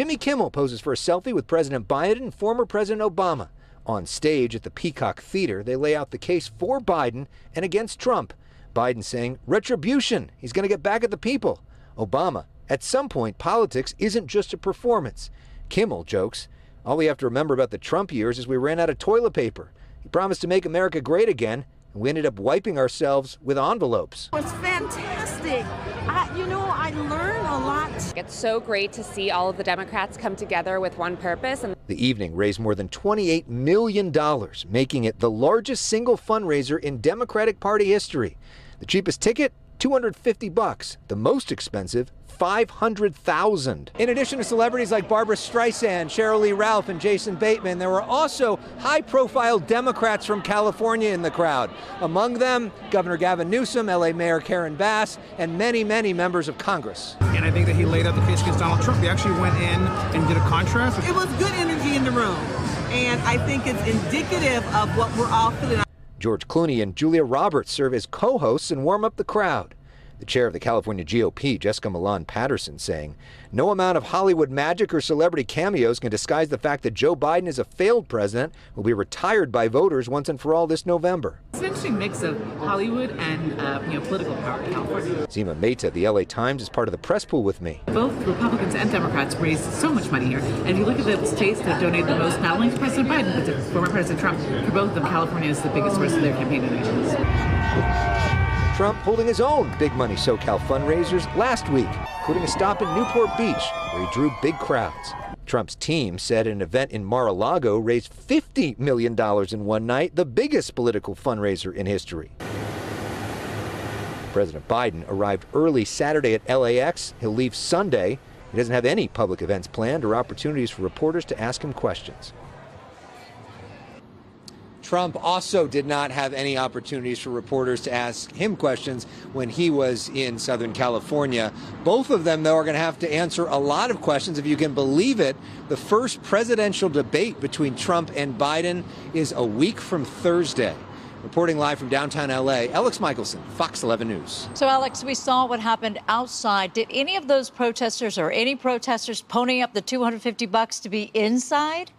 Jimmy Kimmel poses for a selfie with President Biden and former President Obama. On stage at the Peacock Theater, they lay out the case for Biden and against Trump. Biden saying, retribution, he's going to get back at the people. Obama, at some point, politics isn't just a performance. Kimmel jokes, all we have to remember about the Trump years is we ran out of toilet paper. He promised to make America great again, and we ended up wiping ourselves with envelopes. It's fantastic. I learned a lot. It's so great to see all of the Democrats come together with one purpose. The evening raised more than $28 million, making it the largest single fundraiser in Democratic Party history. The cheapest ticket, $250. The most expensive, $500,000. In addition to celebrities like Barbara Streisand, Sheryl Lee Ralph, and Jason Bateman, there were also high-profile Democrats from California in the crowd. Among them, Governor Gavin Newsom, LA Mayor Karen Bass, and many, many members of Congress. And I think that he laid out the case against Donald Trump. He actually went in and did a contrast. It was good energy in the room, and I think it's indicative of what we're all feeling. George Clooney and Julia Roberts serve as co-hosts and warm up the crowd. The chair of the California GOP, Jessica Milan Patterson, saying, no amount of Hollywood magic or celebrity cameos can disguise the fact that Joe Biden is a failed president who will be retired by voters once and for all this November. It's an interesting mix of Hollywood and political power in California. Zima Mehta, the LA Times, is part of the press pool with me. Both Republicans and Democrats raised so much money here. And if you look at the states that donated the most, not only to President Biden, but to former President Trump, for both of them, California is the biggest source of their campaign donations. Trump holding his own big money SoCal fundraisers last week, including a stop in Newport Beach, where he drew big crowds. Trump's team said an event in Mar-a-Lago raised $50 million in one night, the biggest political fundraiser in history. President Biden arrived early Saturday at LAX. He'll leave Sunday. He doesn't have any public events planned or opportunities for reporters to ask him questions. Trump also did not have any opportunities for reporters to ask him questions when he was in Southern California. Both of them, though, are going to have to answer a lot of questions. If you can believe it, the first presidential debate between Trump and Biden is a week from Thursday. Reporting live from downtown L.A., Alex Michelson, Fox 11 News. So, Alex, we saw what happened outside. Did any of those protesters or any protesters pony up the $250 to be inside?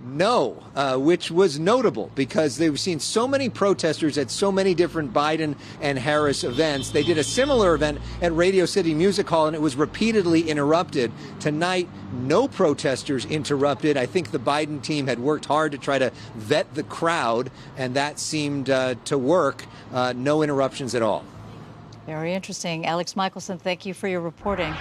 No, which was notable because they've seen so many protesters at so many different Biden and Harris events. They did a similar event at Radio City Music Hall, and it was repeatedly interrupted. Tonight, no protesters interrupted. I think the Biden team had worked hard to try to vet the crowd, and that seemed to work. No interruptions at all. Very interesting. Alex Michelson, thank you for your reporting.